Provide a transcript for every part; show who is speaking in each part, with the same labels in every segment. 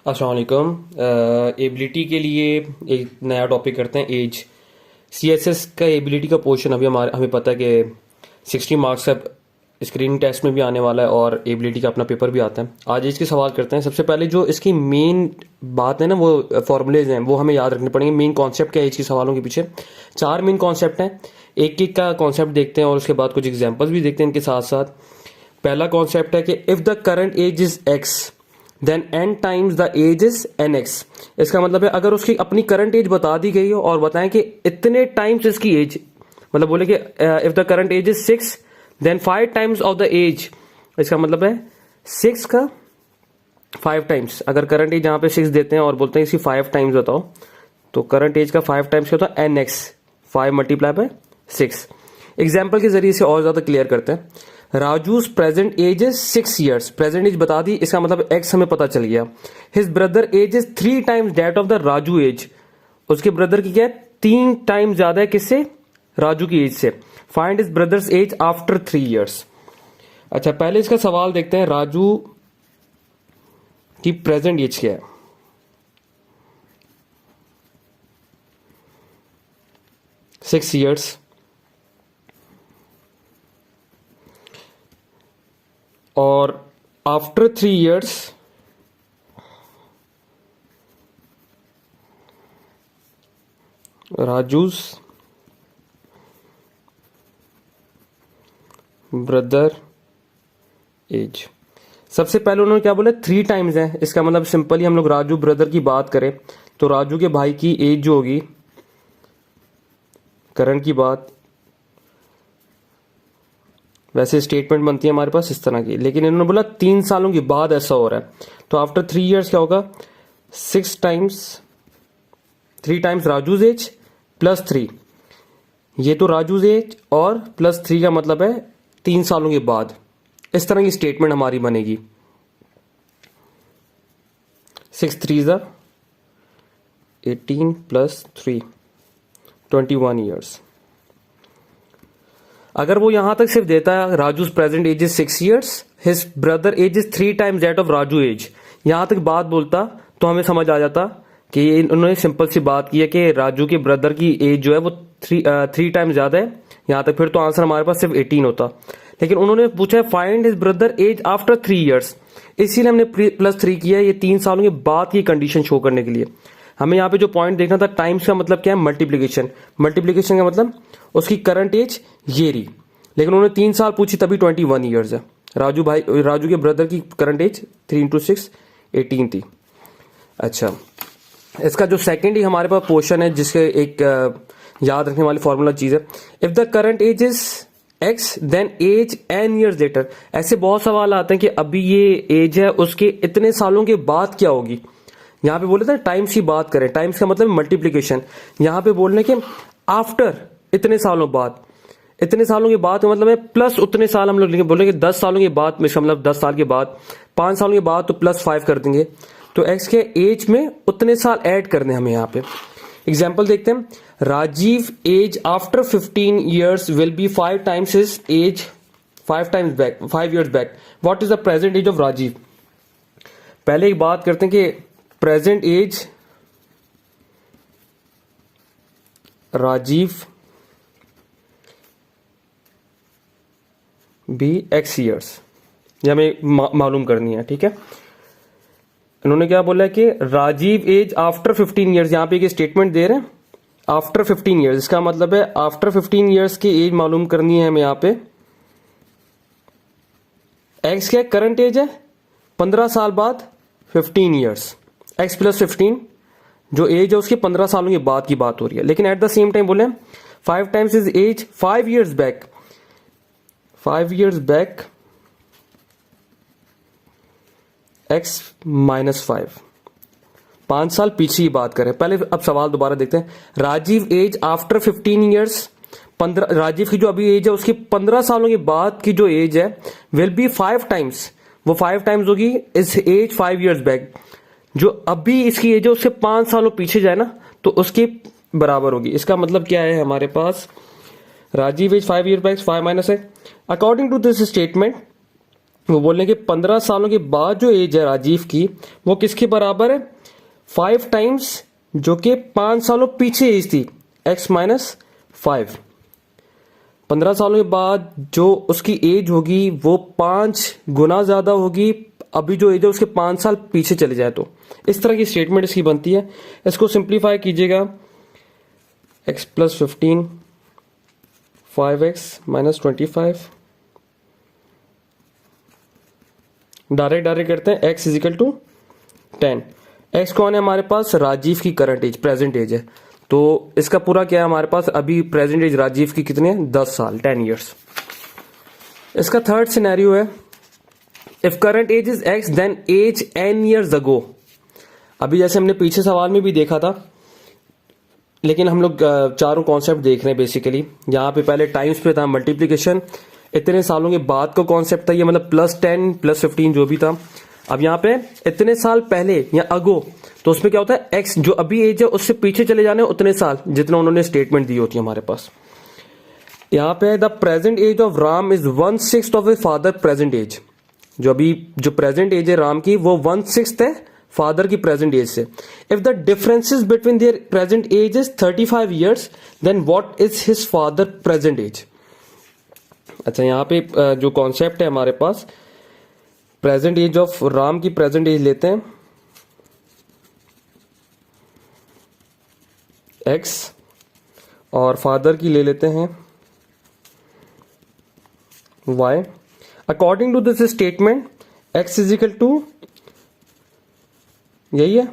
Speaker 1: अस्सलाम वालेकुम। एबिलिटी के लिए एक नया टॉपिक करते हैं, एज। सीएसएस का एबिलिटी का पोर्शन अभी हमें पता है कि 60 मार्क्स का स्क्रीनिंग टेस्ट में भी आने वाला है और एबिलिटी का अपना पेपर भी आता है। आज एज के सवाल करते हैं। सबसे पहले जो इसकी मेन बात है ना, वो फॉर्मूलेज हैं, वो हमें याद रखने पड़ेंगे। मेन कॉन्सेप्ट क्या है एज के सवालों के पीछे? 4 मेन कॉन्सेप्ट हैं। एक एक का कॉन्सेप्ट देखते हैं और उसके बाद कुछ एग्जाम्पल्स भी देखते हैं इनके साथ साथ। पहला कॉन्सेप्ट है कि if the current age is x then n times the age is nx। इसका मतलब है अगर उसकी अपनी करंट एज बता दी गई हो और बताएं कि इतने टाइम्स इसकी एज, मतलब बोले कि if the current age is 6 then 5 times of the age. इसका मतलब है 6 का 5 टाइम्स। अगर करंट एज यहां पे 6 देते हैं और बोलते हैं इसकी 5 टाइम्स बताओ, तो करंट एज का 5 टाइम्स क्या होता है? nx, 5 multiply by 6। एग्जाम्पल के जरिए से और ज्यादा क्लियर करते हैं। Raju's present age is 6 years. Present age बता दी, इसका मतलब एक्स हमें पता चल गया। His brother age is 3 times that of the Raju age. उसके ब्रदर की क्या है? 3 टाइम्स ज्यादा है किससे? राजू की एज से। Find his brother's age after 3 years. अच्छा, पहले इसका सवाल देखते हैं। राजू की प्रेजेंट एज क्या है? Six years. और after 3 years Raju's brother age. सबसे पहले उन्होंने क्या बोला? 3 टाइम्स है। इसका मतलब सिंपली हम लोग राजू ब्रदर की बात करें तो राजू के भाई की एज जो होगी, करंट की बात, वैसे स्टेटमेंट बनती है हमारे पास इस तरह की, लेकिन इन्होंने बोला 3 सालों के बाद ऐसा हो रहा है, तो आफ्टर 3 ईयर्स क्या होगा? 6 times, 3 times Raju's age plus 3। ये तो राजूज एज और प्लस 3 का मतलब है 3 सालों के बाद। इस तरह की स्टेटमेंट हमारी बनेगी। 6 3 ज़ा 18 प्लस 3 21 ईयर्स। अगर वो यहां तक सिर्फ देता है Raju's present age is 6 years, his brother age is 3 times that of Raju age, यहां तक बात बोलता तो हमें समझ आ जाता कि उन्होंने सिंपल सी बात की है कि राजू के ब्रदर की एज जो है वो 3 टाइम्स ज्यादा है यहां तक, फिर तो आंसर हमारे पास सिर्फ 18 होता। लेकिन उन्होंने पूछा है find his brother age after 3 years, इसीलिए हमने प्लस 3 किया है, ये 3 सालों के बाद की कंडीशन शो करने के लिए। हमें यहाँ पे जो पॉइंट देखना था, टाइम्स का मतलब क्या है? मल्टीप्लीकेशन। मल्टीप्लीकेशन का मतलब उसकी करंट एज ये रही, लेकिन उन्होंने 3 साल पूछी तभी 21 ईयर्स है। राजू के ब्रदर की करंट एज 3 इंटू 6 18 थी। अच्छा, इसका जो सेकेंड ही हमारे पास पोर्शन है, जिसके एक याद रखने वाली फॉर्मूला चीज है, if the current age is x then age n years later. ऐसे बहुत सवाल आते हैं कि अभी ये एज है, उसके इतने सालों के बाद क्या होगी। यहां पे बोले थे टाइम्स की बात करें, टाइम्स का मतलब मल्टीप्लीकेशन। यहां पे बोलने के आफ्टर इतने सालों बाद, इतने सालों के बाद का मतलब है प्लस उतने साल हम लोग लेंगे। बोलेंगे 10 सालों के बाद, मतलब 10 साल के बाद, 5 सालों के बाद तो प्लस 5 कर देंगे, तो एक्स के एज में उतने साल ऐड करने हमें यहाँ पे। एग्जाम्पल देखते हैं। Rajiv age after 15 years will be 5 times his age 5 times back, 5 years back. What is the present age of Rajiv? पहले एक बात करते हैं कि प्रेजेंट एज राजीव भी एक्स ईयर्स, ये हमें मालूम करनी है, ठीक है। इन्होंने क्या बोला है कि राजीव एज आफ्टर 15 ईयर्स, यहां पे एक स्टेटमेंट दे रहे हैं आफ्टर 15 ईयर्स। इसका मतलब है आफ्टर 15 ईयर्स की एज मालूम करनी है हमें। यहां पे एक्स क्या करंट एज है, 15 साल बाद 15 ईयर्स, एक्स प्लस 15 जो एज है उसके 15 सालों के बाद की बात हो रही है। लेकिन एट द सेम टाइम बोले 5 times is age 5 years back, 5 years back x minus 5, 5 साल पीछे की बात करें। पहले अब सवाल दोबारा देखते हैं। Rajiv age after 15 years, 15, Rajiv की जो अभी एज है उसकी 15 सालों के बाद की जो एज है विल बी 5 टाइम्स, वो 5 टाइम्स होगी इस एज 5 ईयर्स बैक। जो अभी इसकी एज है उससे 5 सालों पीछे जाए ना तो उसके बराबर होगी। इसका मतलब क्या है हमारे पास? Rajiv age 5 year back, 5 minus है। अकॉर्डिंग टू दिस स्टेटमेंट वो बोल रहे हैं कि 15 सालों के बाद जो एज है राजीव की वो किसके बराबर है, 5 टाइम्स जो कि 5 सालों पीछे एज थी, x माइनस 5। 15 सालों के बाद जो उसकी एज होगी वो 5 गुना ज्यादा होगी अभी जो एज है उसके 5 साल पीछे चले जाए तो। इस तरह की स्टेटमेंट इसकी बनती है। इसको सिंप्लीफाई कीजिएगा, x plus 15 5x minus 25, direct करते हैं, x is equal to 10। x कौन है हमारे पास, राजीव की करंट एज, प्रेजेंट एज है। तो इसका पूरा क्या है हमारे पास, अभी प्रेजेंट एज राजीव की कितनी है, 10 साल, 10 ईयर्स। इसका थर्ड सिनेरियो है, if current age is x then age n years ago. अभी जैसे हमने पीछे सवाल में भी देखा था, लेकिन हम लोग चारों कॉन्सेप्ट देख रहे हैं बेसिकली। यहाँ पे पहले टाइम्स पे था मल्टीप्लीकेशन, इतने सालों के बाद का कॉन्सेप्ट था ये, मतलब +10 +15 जो भी था। अब यहाँ पे इतने साल पहले या अगो, तो उसमें क्या होता है, x जो अभी एज है उससे पीछे चले जाने उतने साल जितना उन्होंने स्टेटमेंट दी होती है हमारे पास। यहाँ पे the present age of Ram is 1/6 of a father present age. जो अभी जो प्रेजेंट एज है राम की वो 1/6 है फादर की प्रेजेंट एज से। If the differences between their present age is 35 years then what is his father present age. अच्छा, यहाँ पे जो कॉन्सेप्ट है हमारे पास, प्रेजेंट एज ऑफ राम की प्रेजेंट एज लेते हैं x और फादर की ले लेते हैं y। According to this statement x is equal to यही है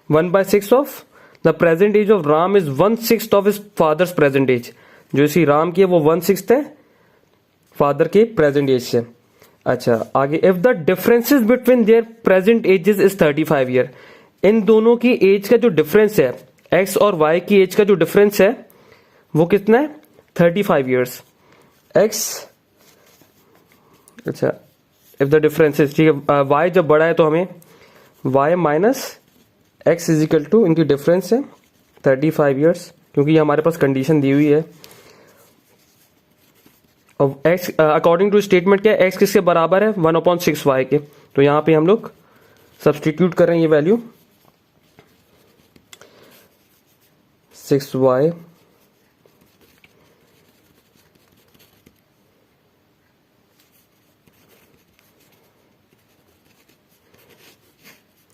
Speaker 1: 1/6 of the present age of Ram is 1/6 of his father's present age. जो इसी राम की है वो 1/6 है फादर के प्रेजेंट एज से। अच्छा, आगे, if the differences between their present ages is 35 year. इन दोनों की एज का जो डिफरेंस है, x और y की एज का जो डिफरेंस है वो कितना है, 35 ईयर्स। x, अच्छा, इफ द डिफरेंसेस, ठीक है, y जब बड़ा है तो हमें y minus x is equal to, इनकी डिफरेंस है 35 ईयर्स, क्योंकि ये हमारे पास कंडीशन दी हुई है। और x अकॉर्डिंग टू स्टेटमेंट क्या है, x किसके बराबर है, 1/6 y के। तो यहां पे हम लोग सब्सटीट्यूट कर रहे हैं ये वैल्यू, 6y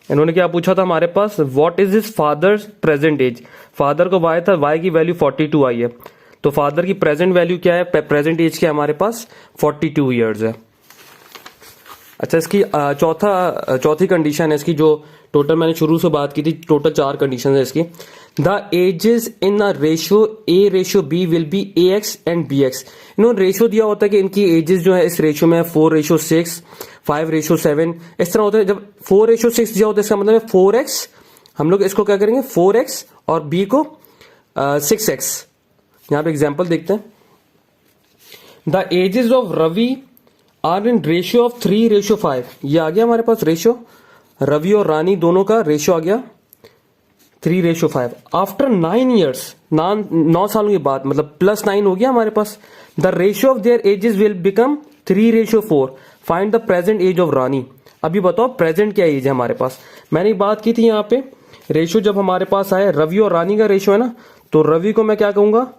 Speaker 1: इन्होंने क्या पूछा था हमारे पास, what is his father present age. Father को y था, y की वैल्यू 42 आई है, तो फादर की प्रेजेंट वैल्यू क्या है, प्रेजेंट एज क्या है हमारे पास, 42 ईयर्स है। अच्छा, इसकी चौथी कंडीशन है इसकी, जो टोटल मैंने शुरू से बात की थी, टोटल 4 कंडीशन है इसकी। The ages in a ratio A/B will be AX and BX। इन्होंने रेशियो दिया होता है कि इनकी एजेस जो है इस रेशियो में 4/6, 5/7, इस तरह होता है। जब 4/6 दिया होता है इसका मतलब है 4x, हम लोग इसको क्या करेंगे 4x और B को 6x। यहां पे एग्जाम्पल देखते हैं, the ages of Ravi are in ratio of 3/5। ये आ गया हमारे पास रेशियो, रवि और रानी दोनों का रेशियो आ गया 3/5। आफ्टर 9 ईयर्स, 9 सालों के बाद, मतलब +9 हो गया हमारे पास। The ratio of their ages will become 3/4। Find the present age of Rani. अभी बताओ प्रेजेंट क्या एज है हमारे पास। मैंने बात की थी यहाँ पे, रेशियो जब हमारे पास आए, रवि और रानी का रेशियो है ना, तो रवि को मैं क्या कहूंगा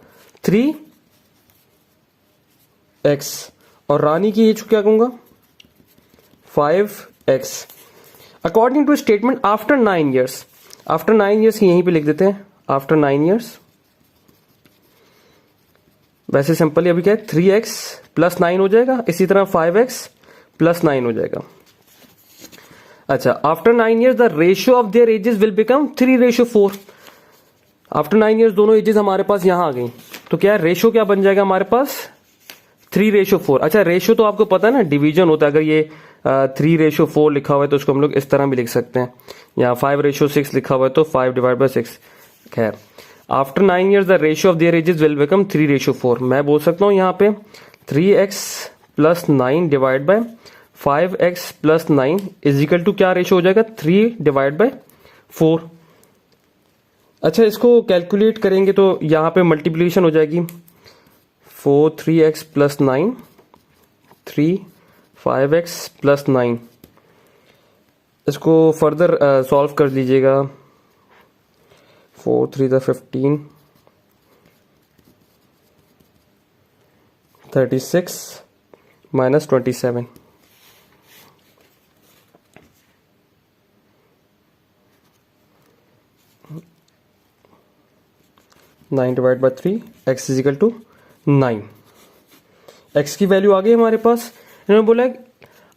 Speaker 1: 3x और रानी की एज को क्या कहूंगा 5x। According to statement after 9 years, after 9 years की यहीं पे लिख देते हैं, आफ्टर 9 ईयर्स। वैसे सिंपली अभी क्या है 3x + 9 हो जाएगा, इसी तरह 5x + 9 हो जाएगा। अच्छा, after 9 years the ratio of their ages will become 3/4। After 9 years दोनों एजेस हमारे पास यहां आ गई, तो क्या रेशियो क्या बन जाएगा हमारे पास 3/4। अच्छा, रेशियो तो आपको पता है ना, डिवीजन होता है। अगर ये 3/4 लिखा हुआ है तो उसको हम लोग इस तरह भी लिख सकते हैं, यहाँ 5/6 लिखा हुआ है तो 5/6। खैर, after 9 years the ratio of their ages will become 3/4। मैं बोल सकता हूँ यहाँ पे 3x + 9 divide by 5x + 9 is equal to क्या रेशियो हो जाएगा 3/4। अच्छा, इसको कैलकुलेट करेंगे तो यहाँ पे मल्टीप्लीकेशन हो जाएगी 3x + 9, 3 5x प्लस 9। इसको फर्दर सॉल्व कर लीजिएगा। 4 3 15, 36 minus 27। 9 divide by 3, x is equal to 9। x की वैल्यू आ गई हमारे पास। इन्होंने बोला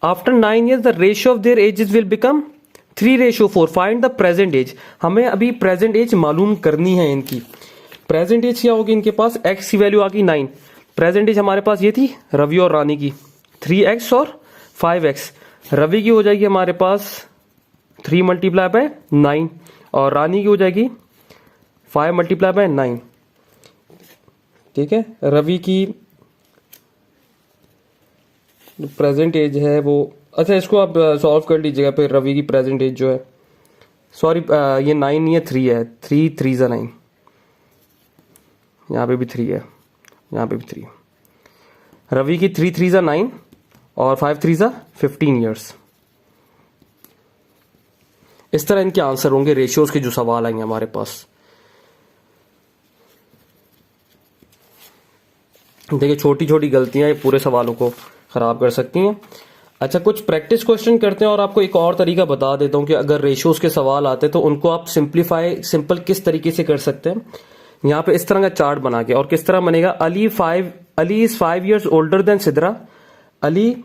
Speaker 1: after 9 years the ratio of their ages will become 3:4। Find the present age. हमें अभी प्रेजेंट एज मालूम करनी है इनकी। प्रेजेंट एज क्या होगी इनके पास? x की वैल्यू आ गई 9। प्रेजेंट एज हमारे पास ये थी रवि और रानी की 3x और 5x। रवि की हो जाएगी हमारे पास 3 मल्टीप्लाई बाय 9 और रानी की हो जाएगी 5 मल्टीप्लाई बाय 9। ठीक है, रवि की प्रेजेंट एज है वो, अच्छा इसको आप सॉल्व कर लीजिएगा। फिर रवि की प्रेजेंट एज जो है, सॉरी ये 9 नहीं है 3 है। 3 3 ज़ा 9, यहाँ पे भी 3 है, यहाँ पे भी 3। रवि की 3 3 ज़ा 9 और 5 3 ज़ा 15 ईयर्स। इस तरह इनके आंसर होंगे रेशियोज के जो सवाल आएंगे हमारे पास। देखिए छोटी छोटी गलतियां ये पूरे सवालों को खराब कर सकती हैं। अच्छा कुछ प्रैक्टिस क्वेश्चन करते हैं और आपको एक और तरीका बता देता हूं कि अगर रेशियोज के सवाल आते तो उनको आप सिंपल किस तरीके से कर सकते हैं। यहाँ पे इस तरह का चार्ट बना के, और किस तरह बनेगा, Ali is 5 years older than Sidra. Ali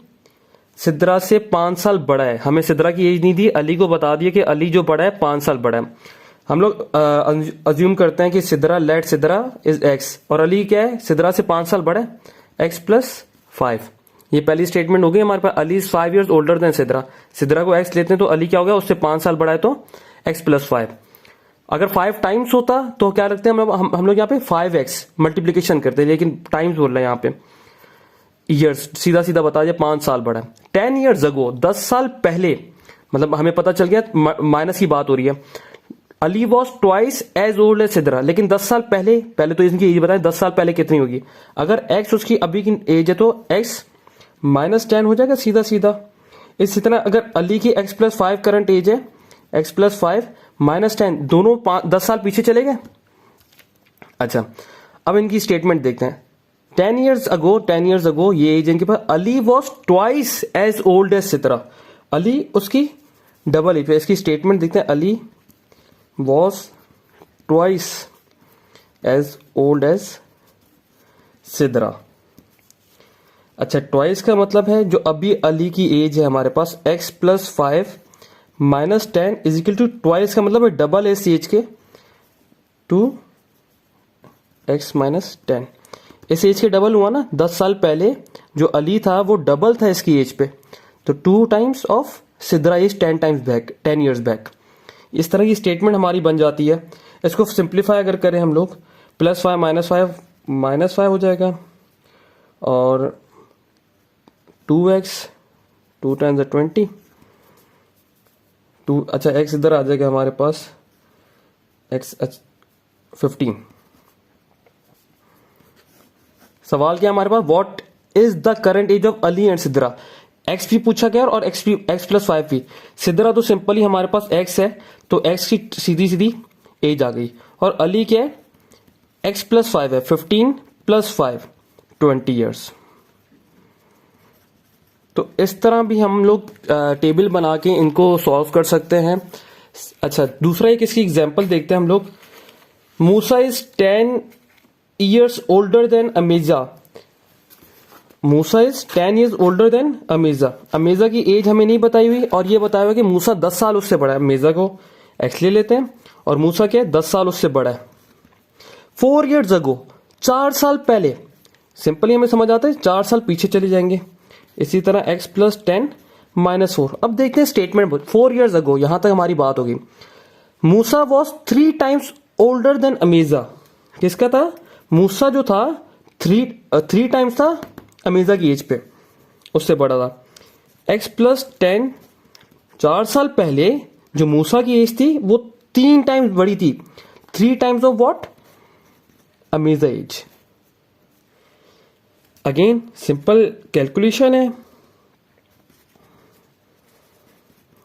Speaker 1: Sidra से 5 साल बड़ा है। हमें सिद्रा की एज नहीं दी, अली को बता दिया कि अली जो बड़ा है 5 साल बड़ा है। हम लोग अज्यूम करते हैं कि सिद्रा इज एक्स और अली क्या है, सिद्रा से 5 साल बड़ा है, एक्स प्लस 5। ये पहली स्टेटमेंट हो गई हमारे पास। Ali is 5 years older than Sidra. Sidra को एक्स लेते हैं तो अली क्या हो गया, उससे 5 साल बड़ा है तो एक्स प्लस 5। अगर 5 टाइम्स होता तो क्या रखते हैं हम लोग यहाँ पे 5x मल्टीप्लीकेशन करते हैं, लेकिन टाइम्स बोल रहे हैं यहाँ पे। ईयर्स सीधा सीधा बता दिया 5 साल बड़ा है। 10 years अगो, 10 साल पहले, मतलब हमें पता चल गया माइनस की बात हो रही है। Ali was twice as old as Sidra, लेकिन 10 साल पहले तो इनकी एज बताएं 10 साल पहले कितनी होगी। अगर x उसकी अभी की एज है तो x माइनस 10 हो जाएगा सीधा सीधा। इसी तरह अगर अली की x प्लस 5 करंट एज है, x प्लस 5 माइनस 10, दोनों 10 साल पीछे चले गए। अच्छा अब इनकी स्टेटमेंट देखते हैं। 10 years अगो ये एज इनके पास, Ali was twice as old as Sidra. Ali उसकी डबल एज। इसकी स्टेटमेंट देखते हैं, Ali was twice as old as Sidra. अच्छा ट्वाइस का मतलब है जो अभी अली की एज है हमारे पास x plus 5 minus 10 is equal to twice का मतलब है डबल एज एज के 2x माइनस 10। इस एज के डबल हुआ ना, 10 साल पहले जो अली था वो डबल था इसकी एज पे, तो 2 times of Sidra age 10 times back, 10 years back. इस तरह की स्टेटमेंट हमारी बन जाती है। इसको सिंप्लीफाई अगर करें हम लोग, प्लस 5 माइनस 5 हो जाएगा और 2x 2 टाइम्स 20 2। अच्छा x इधर आ जाएगा हमारे पास, x 15। सवाल क्या है हमारे पास, what is the current age of Ali and Sidra. x भी पूछा गया और x प्लस 5 भी। सिद्रा तो सिंपली हमारे पास x है तो x की सीधी सीधी एज आ गई, और अली क्या है, x प्लस 5 है, 15 प्लस 5 20 years। तो इस तरह भी हम लोग टेबल बना के इनको सॉल्व कर सकते हैं। अच्छा दूसरा एक इसकी एग्जांपल देखते हैं हम लोग। Musa is 10 years older than Amija. Musa is 10 years older than Amija. Amija की एज हमें नहीं बताई हुई और ये बताया हुआ कि मूसा 10 साल उससे बड़ा है। अमीजा को एक्स ले लेते हैं और मूसा क्या है, 10 साल उससे बड़ा है। 4 years अगो, 4 साल पहले, सिंपली हमें समझ आता है 4 साल पीछे चले जाएंगे। इसी तरह x प्लस 10 माइनस 4। अब देखते हैं स्टेटमेंट। 4 years अगो, यहां तक हमारी बात होगी। मूसा वॉज 3 times ओल्डर देन अमीजा। किसका था, मूसा जो था 3 times था अमीजा की एज पे, उससे बड़ा था। x प्लस 10, 4 साल पहले जो मूसा की एज थी वो 3 टाइम्स बड़ी थी। 3 times of what, Amija age. Again simple calculation है।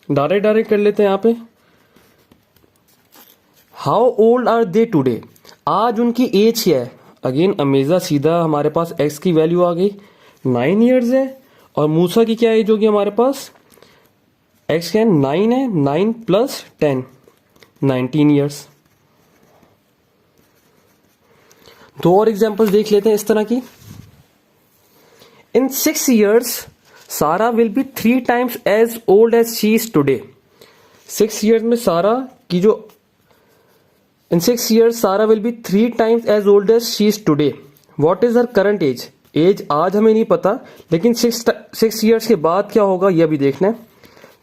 Speaker 1: डायरेक्ट कर लेते हैं यहाँ पे। How old are they today, आज उनकी एज क्या है। अगेन अमेजा सीधा हमारे पास एक्स की वैल्यू आ गई 9 ईयर्स है, और मूसा की क्या एज होगी हमारे पास, एक्स क्या है 9 है, 9 प्लस 10 19 ईयर्स। दो और एग्जांपल्स देख लेते हैं इस तरह की। In 6 years Sarah will be 3 times as old as she is today. 6 years में सारा की जो in 6 years Sarah will be 3 times as old as she is today. What is her current age, age आज हमें नहीं पता, लेकिन 6 years के बाद क्या होगा यह भी देखना है।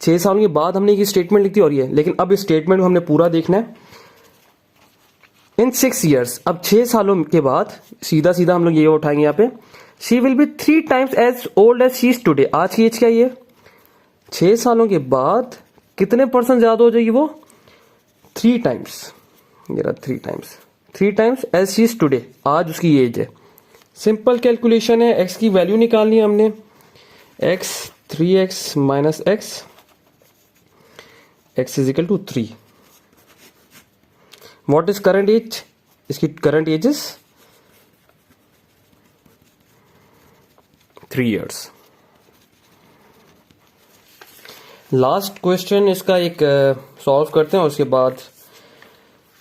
Speaker 1: 6 सालों के बाद हमने ये स्टेटमेंट लिखी और ये, लेकिन अब इस स्टेटमेंट को हमने पूरा देखना है। इन 6 years, अब 6 सालों के बाद सीधा सीधा हम लोग ये उठाएंगे यहाँ पे, she will be 3 times as old as she is today. आज की एज क्या है, 6 सालों के बाद कितने परसेंट ज्यादा हो जाएगी वो, 3 times, ये रहा 3 times age she is today, आज उसकी एज है। सिंपल कैलकुलेशन है, एक्स की वैल्यू निकालनी है हमने, x 3x minus x is equal to 3। What is current age, इसकी current age is 3 years। Last question इसका एक सॉल्व करते हैं, उसके बाद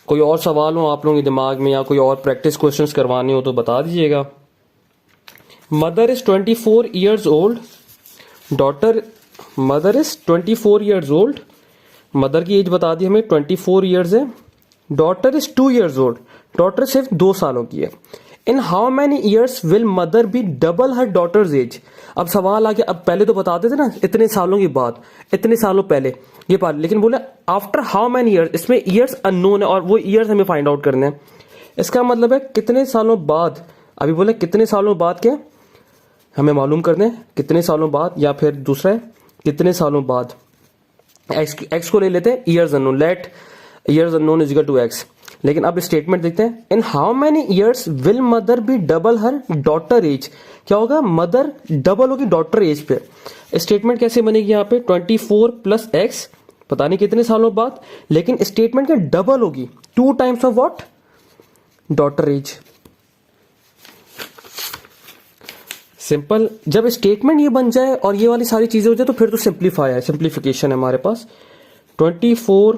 Speaker 1: कोई और सवाल हो आप लोगों के दिमाग में या कोई और प्रैक्टिस क्वेश्चंस करवाने हो तो बता दीजिएगा। Mother is 24 years old, daughter, mother is 24 years old, mother की एज बता दी हमें 24 years है। Daughter is 2 years old, daughter सिर्फ 2 सालों की है। In how many years will mother be double her daughter's age. अब सवाल आ गया, अब पहले तो बताते थे ना इतने सालों के बाद, इतने सालों पहले ये बात, लेकिन बोले आफ्टर हाउ मैनी ईयर्स, इसमें ईयर्स अननोन है और वो ईयर्स हमें फाइंड आउट करने हैं। इसका मतलब है कितने सालों बाद, अभी बोले कितने सालों बाद क्या हमें मालूम करने हैं, कितने सालों बाद, या फिर दूसरा है कितने सालों बाद। एक्स को ले लेते हैं years unknown, let years unknown is equal to x. लेकिन अब स्टेटमेंट देखते हैं, in how many years will mother be double her daughter age. क्या होगा, मदर डबल होगी डॉटर एज पे। स्टेटमेंट कैसे बनेगी यहाँ पे, 24 प्लस एक्स, पता नहीं कितने सालों बाद, लेकिन स्टेटमेंट क्या डबल होगी, 2 times of what, daughter age. Simple, जब स्टेटमेंट ये बन जाए और ये वाली सारी चीजें हो जाए तो फिर तो सिंप्लीफाई है, सिंप्लीफिकेशन है हमारे पास। 24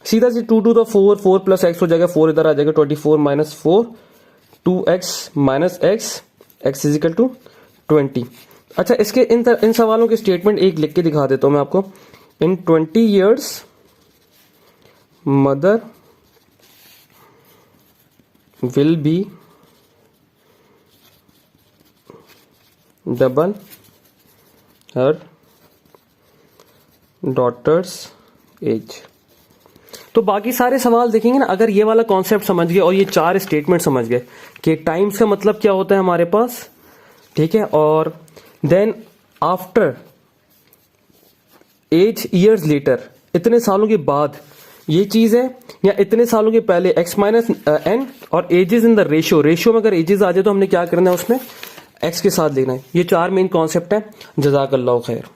Speaker 1: सीधा से 2 to the 4, 4 प्लस एक्स हो जाएगा, 4 इधर आ जाएगा, 24 minus 4, 2x minus x is equal to 20। अच्छा, इसके इन सवालों के स्टेटमेंट एक लिख के दिखा देता हूं मैं आपको। इन 20 years mother will be double her daughter's as. तो बाकी सारे सवाल देखेंगे ना, अगर ये वाला कॉन्सेप्ट समझ गए और ये 4 स्टेटमेंट समझ गए कि टाइम्स का मतलब क्या होता है हमारे पास, ठीक है, और then after age years later, इतने सालों के बाद ये चीज है, या इतने सालों के पहले एक्स माइनस एन, और एजेस इन द रेशियो में अगर एजेस आ जाए तो हमने क्या करना है, उसमें एक्स के साथ लेना है। ये 4 मेन कॉन्सेप्ट है। जज़ाकल्लाहु खैर।